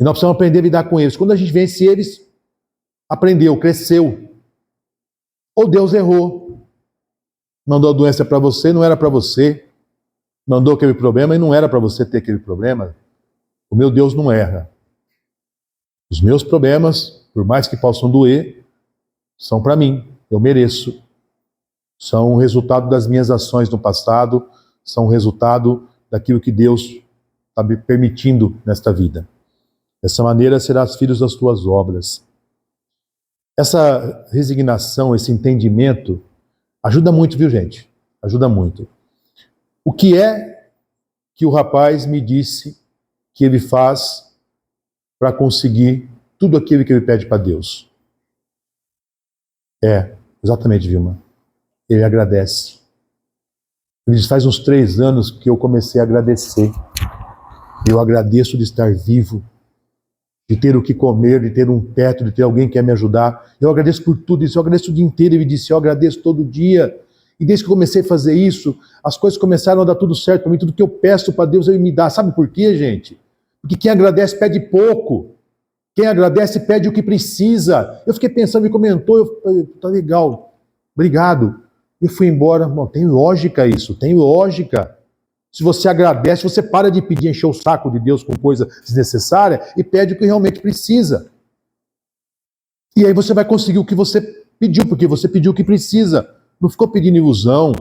E nós precisamos aprender a lidar com eles. Quando a gente vence eles, aprendeu, cresceu. Ou Deus errou. Mandou a doença para você, não era para você. mandou aquele problema e não era para você ter aquele problema. O meu Deus não erra. Os meus problemas, por mais que possam doer, são para mim. Eu mereço. São o resultado das minhas ações no passado, são o resultado daquilo que Deus está me permitindo nesta vida. Dessa maneira serás filhos das tuas obras. Essa resignação, esse entendimento, ajuda muito, viu, gente? Ajuda muito. O que é que o rapaz me disse que ele faz para conseguir tudo aquilo que ele pede para Deus? Exatamente, Vilma. Ele agradece. Ele diz, faz uns 3 anos que eu comecei a agradecer. Eu agradeço de estar vivo, de ter o que comer, de ter um teto, de ter alguém que quer me ajudar. Eu agradeço por tudo isso, eu agradeço o dia inteiro. Ele disse, eu agradeço todo dia. E desde que eu comecei a fazer isso, as coisas começaram a dar tudo certo para mim. Tudo que eu peço para Deus, Ele me dá. Sabe por quê, gente? Porque quem agradece pede pouco. Quem agradece pede o que precisa. Eu fiquei pensando, ele comentou, tá legal, obrigado. Eu fui embora. Bom, tem lógica isso, tem lógica. Se você agradece, você para de pedir, encher o saco de Deus com coisa desnecessária e pede o que realmente precisa. E aí você vai conseguir o que você pediu, porque você pediu o que precisa. Não ficou pedindo ilusão,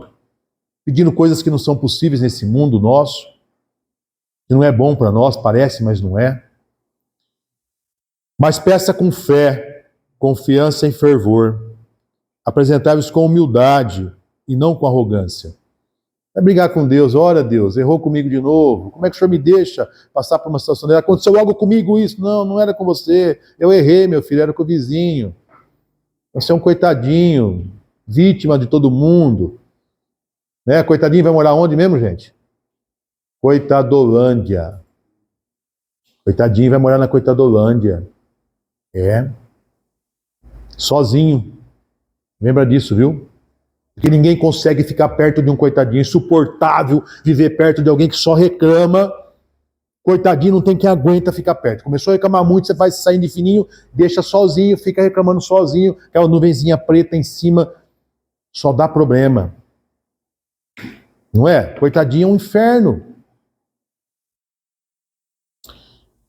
pedindo coisas que não são possíveis nesse mundo nosso, que não é bom para nós, parece, mas não é. Mas peça com fé, confiança e fervor. Apresentai-vos com humildade e não com arrogância. É brigar com Deus, ora Deus, errou comigo de novo, como é que o Senhor me deixa passar por uma situação dela? Aconteceu algo comigo isso? Não, não era com você, eu errei, meu filho, era com o vizinho. Você é um coitadinho, vítima de todo mundo. Né? Coitadinho vai morar onde mesmo, gente? Coitadolândia. Coitadinho vai morar na Coitadolândia. Sozinho. Lembra disso, viu? Porque ninguém consegue ficar perto de um coitadinho. Insuportável viver perto de alguém que só reclama. Coitadinho não tem quem aguenta ficar perto. Começou a reclamar muito, você vai saindo de fininho, deixa sozinho, fica reclamando sozinho, aquela nuvenzinha preta em cima, só dá problema. Não é? Coitadinho é um inferno.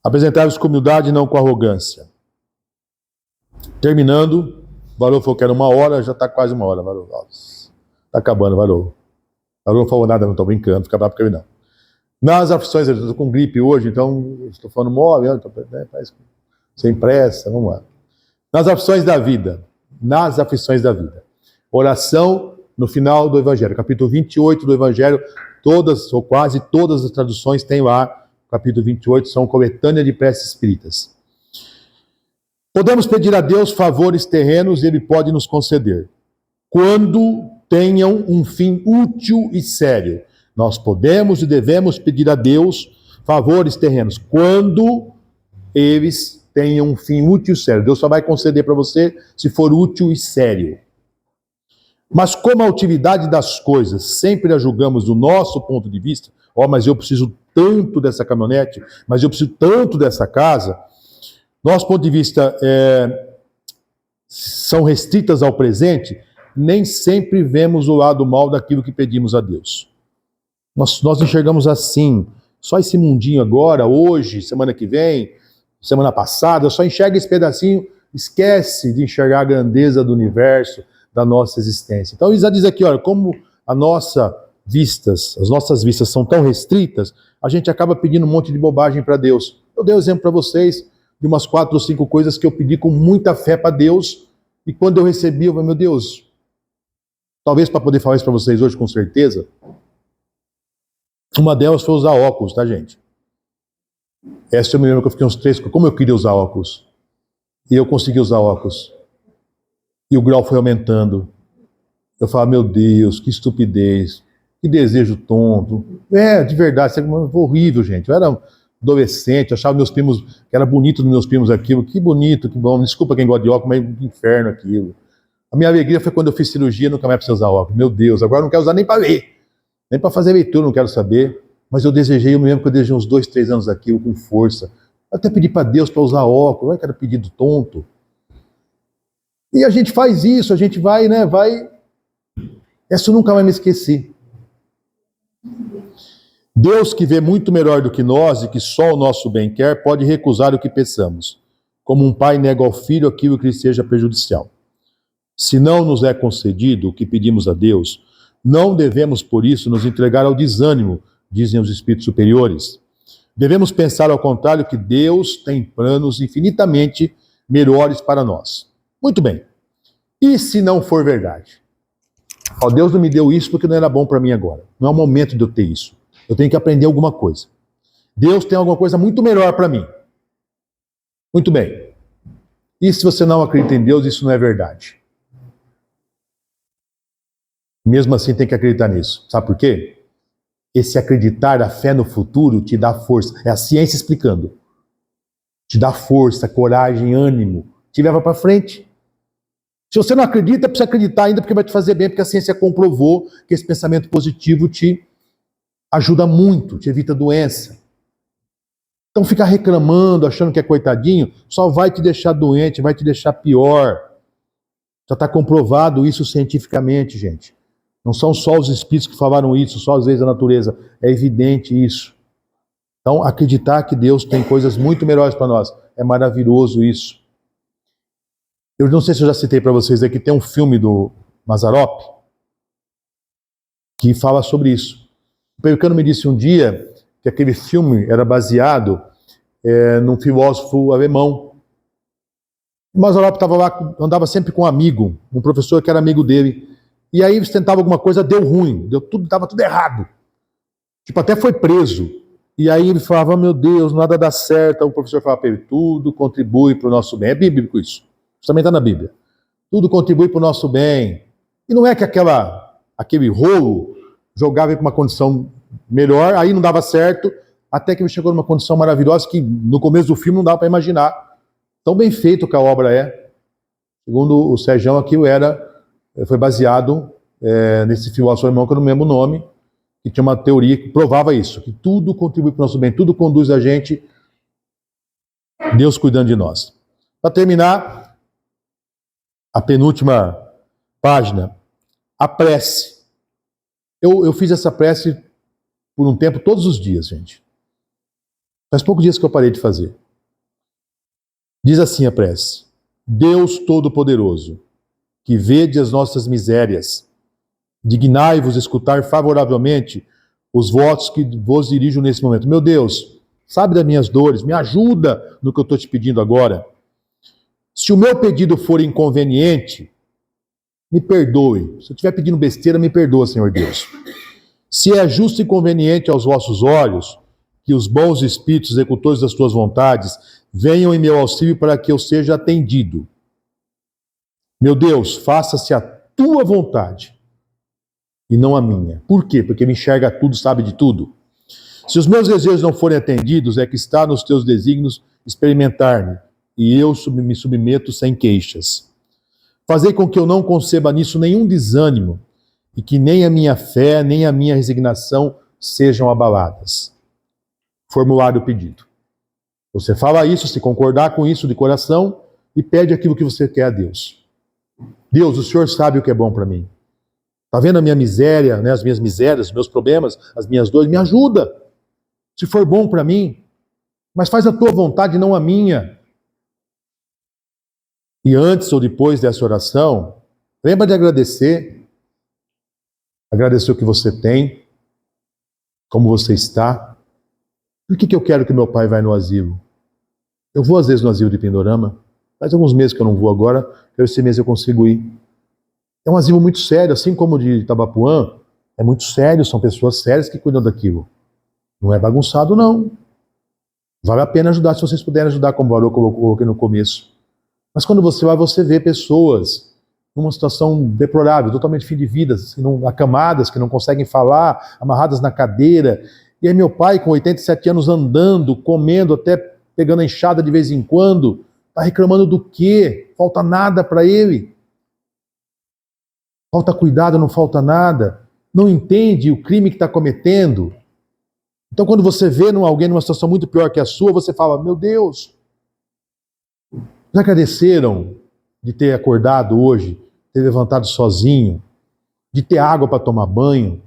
Apresentai-vos com humildade e não com arrogância. Terminando, o Varô falou que era 1 hora, já está quase 1 hora, Varô. Está acabando, Varô. Varô não falou nada, não estou brincando, fica bravo porque eu não. Nas aflições, eu estou com gripe hoje, então estou falando mole, sem pressa, vamos lá. Nas aflições da vida, oração no final do Evangelho, capítulo 28 do Evangelho, todas ou quase todas as traduções têm lá, capítulo 28, são coletânea de preces espíritas. Podemos pedir a Deus favores terrenos e Ele pode nos conceder, quando tenham um fim útil e sério. Nós podemos e devemos pedir a Deus favores terrenos, quando eles tenham um fim útil e sério. Deus só vai conceder para você se for útil e sério. Mas como a utilidade das coisas sempre a julgamos do nosso ponto de vista, mas eu preciso tanto dessa caminhonete, mas eu preciso tanto dessa casa, nosso ponto de vista são restritas ao presente, nem sempre vemos o lado mal daquilo que pedimos a Deus. Nós enxergamos assim, só esse mundinho agora, hoje, semana que vem, semana passada, só enxerga esse pedacinho, esquece de enxergar a grandeza do universo, da nossa existência. Então Isa diz aqui, olha, como as nossas vistas são tão restritas, a gente acaba pedindo um monte de bobagem para Deus. Eu dei um exemplo para vocês de umas 4 ou 5 coisas que eu pedi com muita fé para Deus, e quando eu recebi, eu falei, meu Deus, talvez para poder falar isso para vocês hoje com certeza, uma delas foi usar óculos, tá, gente? Essa eu me lembro que eu fiquei uns 3, como eu queria usar óculos, e eu consegui usar óculos, e o grau foi aumentando. Eu falava, meu Deus, que estupidez, que desejo tonto. De verdade, foi horrível, gente. Eu era adolescente, achava meus primos, que era bonito dos meus primos aquilo, que bonito, que bom, desculpa quem gosta de óculos, mas que inferno aquilo. A minha alegria foi quando eu fiz cirurgia, nunca mais precisei usar óculos. Meu Deus, agora eu não quero usar nem para ler, nem para fazer leitura, não quero saber. Mas eu desejei, eu me lembro que eu desejei uns 2, 3 anos aquilo com força. Eu até pedi para Deus para usar óculos, olha que era pedido tonto. E a gente faz isso, a gente vai, né, vai... Essa eu nunca mais me esqueci. Deus, que vê muito melhor do que nós e que só o nosso bem quer, pode recusar o que peçamos, como um pai nega ao filho aquilo que lhe seja prejudicial. Se não nos é concedido o que pedimos a Deus, não devemos, por isso, nos entregar ao desânimo, dizem os espíritos superiores. Devemos pensar, ao contrário, que Deus tem planos infinitamente melhores para nós. Muito bem. E se não for verdade? Deus não me deu isso porque não era bom para mim agora. Não é o momento de eu ter isso. Eu tenho que aprender alguma coisa. Deus tem alguma coisa muito melhor para mim. Muito bem. E se você não acredita em Deus, isso não é verdade. Mesmo assim, tem que acreditar nisso. Sabe por quê? Esse acreditar, a fé no futuro, te dá força. É a ciência explicando. Te dá força, coragem, ânimo. Te leva para frente. Se você não acredita, precisa acreditar ainda, porque vai te fazer bem, porque a ciência comprovou que esse pensamento positivo te ajuda muito, te evita doença. Então ficar reclamando, achando que é coitadinho, só vai te deixar doente, vai te deixar pior. Já está comprovado isso cientificamente, gente. Não são só os espíritos que falaram isso, só às vezes a natureza. É evidente isso. Então, acreditar que Deus tem coisas muito melhores para nós. É maravilhoso isso. Eu não sei se eu já citei para vocês aqui, tem um filme do Mazzaropi que fala sobre isso. O Pericano me disse um dia que aquele filme era baseado num filósofo alemão. O Mazzaropi estava lá, andava sempre com um amigo, um professor que era amigo dele. E aí eles tentavam alguma coisa, deu ruim, estava tudo errado. Tipo, até foi preso. E aí ele falava, meu Deus, nada dá certo. Aí o professor falava para ele, tudo contribui para o nosso bem. É bíblico isso. Isso também está na Bíblia. Tudo contribui para o nosso bem. E não é que aquele rolo jogava ele para uma condição melhor, aí não dava certo, até que ele chegou numa condição maravilhosa que no começo do filme não dava para imaginar. Tão bem feito que a obra é. Segundo o Sérgio, aquilo foi baseado nesse filósofo alemão, que eu não lembro o nome, que tinha uma teoria que provava isso, que tudo contribui para o nosso bem, tudo conduz a gente, Deus cuidando de nós. Para terminar, a penúltima página, a prece. Eu fiz essa prece por um tempo, todos os dias, gente. Faz poucos dias que eu parei de fazer. Diz assim a prece: Deus Todo-Poderoso, que vede as nossas misérias, dignai-vos escutar favoravelmente os votos que vos dirijo nesse momento. Meu Deus, sabe das minhas dores, me ajuda no que eu estou te pedindo agora. Se o meu pedido for inconveniente, me perdoe. Se eu estiver pedindo besteira, me perdoa, Senhor Deus. Se é justo e conveniente aos vossos olhos, que os bons espíritos executores das tuas vontades venham em meu auxílio para que eu seja atendido. Meu Deus, faça-se a tua vontade e não a minha. Por quê? Porque ele enxerga tudo, sabe de tudo. Se os meus desejos não forem atendidos, é que está nos teus desígnios experimentar-me, e eu me submeto sem queixas. Fazei com que eu não conceba nisso nenhum desânimo, e que nem a minha fé, nem a minha resignação sejam abaladas. Formular o pedido. Você fala isso, se concordar com isso de coração, e pede aquilo que você quer a Deus. Deus, o Senhor sabe o que é bom para mim. Está vendo a minha miséria, né, as minhas misérias, os meus problemas, as minhas dores? Me ajuda. Se for bom para mim, mas faz a tua vontade, não a minha. E antes ou depois dessa oração, lembra de agradecer. Agradecer o que você tem, como você está. Por que eu quero que meu pai vá no asilo? Eu vou às vezes no asilo de Pindorama. Faz alguns meses que eu não vou agora. Esse mês eu consigo ir. É um asilo muito sério, assim como o de Itabapuã. É muito sério, são pessoas sérias que cuidam daquilo. Não é bagunçado, não. Vale a pena ajudar, se vocês puderem ajudar, como o Valor coloquei no começo. Mas quando você vai, você vê pessoas numa situação deplorável, totalmente fim de vida, acamadas, que não conseguem falar, amarradas na cadeira. E aí meu pai, com 87 anos, andando, comendo, até pegando a enxada de vez em quando, está reclamando do quê? Falta nada para ele. Falta cuidado, não falta nada. Não entende o crime que está cometendo. Então, quando você vê alguém numa situação muito pior que a sua, você fala, meu Deus, já agradeceram de ter acordado hoje, ter levantado sozinho, de ter água para tomar banho,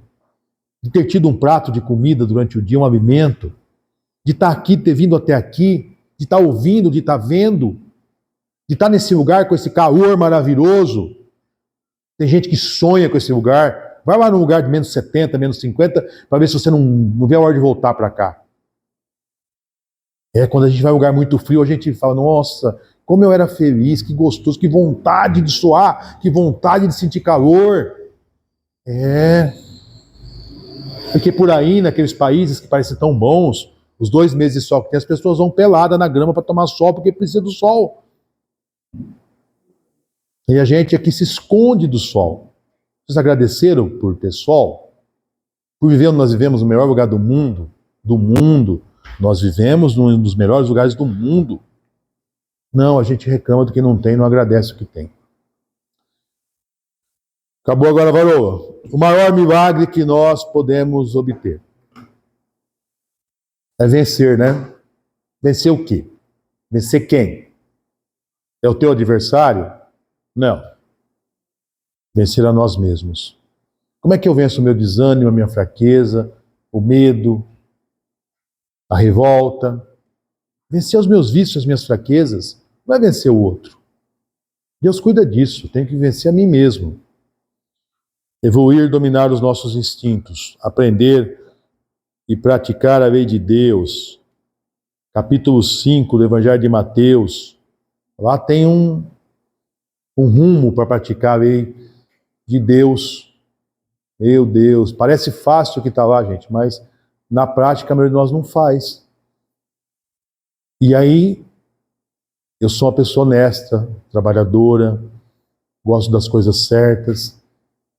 de ter tido um prato de comida durante o dia, um alimento, de estar aqui, ter vindo até aqui, de estar ouvindo, de estar vendo, de estar nesse lugar com esse calor maravilhoso. Tem gente que sonha com esse lugar. Vai lá num lugar de menos 70, menos 50, para ver se você não vê a hora de voltar para cá. Quando a gente vai a um lugar muito frio, a gente fala, nossa, como eu era feliz, que gostoso, que vontade de suar, que vontade de sentir calor. Porque por aí, naqueles países que parecem tão bons, os 2 meses de sol que tem, as pessoas vão pelada na grama para tomar sol, porque precisa do sol. E a gente aqui se esconde do sol. Vocês agradeceram por ter sol? Por viver onde nós vivemos, no melhor lugar do mundo? Nós vivemos num dos melhores lugares do mundo. Não, a gente reclama do que não tem, não agradece o que tem. Acabou agora, Varoa. O maior milagre que nós podemos obter é vencer, né? Vencer o quê? Vencer quem? É o teu adversário? Não. Vencer a nós mesmos. Como é que eu venço o meu desânimo, a minha fraqueza, o medo, a revolta? Vencer os meus vícios, as minhas fraquezas, não é vencer o outro. Deus cuida disso, eu tenho que vencer a mim mesmo. Evoluir, dominar os nossos instintos, aprender e praticar a lei de Deus. Capítulo 5 do Evangelho de Mateus. Lá tem um rumo para praticar a lei de Deus. Meu Deus, parece fácil o que está lá, gente, mas na prática a maioria de nós não faz. E aí, eu sou uma pessoa honesta, trabalhadora, gosto das coisas certas,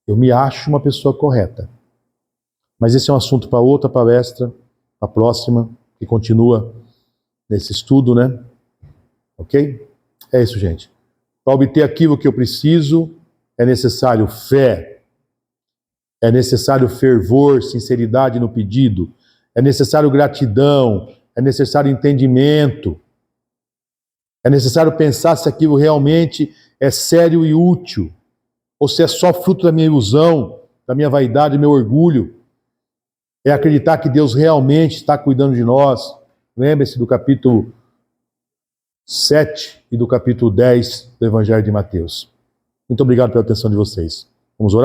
eu me acho uma pessoa correta. Mas esse é um assunto para outra palestra, a próxima, que continua nesse estudo, né? Ok? É isso, gente. Para obter aquilo que eu preciso, é necessário fé, é necessário fervor, sinceridade no pedido, é necessário gratidão, é necessário entendimento, é necessário pensar se aquilo realmente é sério e útil, ou se é só fruto da minha ilusão, da minha vaidade, do meu orgulho. É acreditar que Deus realmente está cuidando de nós. Lembre-se do capítulo 7 e do capítulo 10 do Evangelho de Mateus. Muito obrigado pela atenção de vocês. Vamos orar?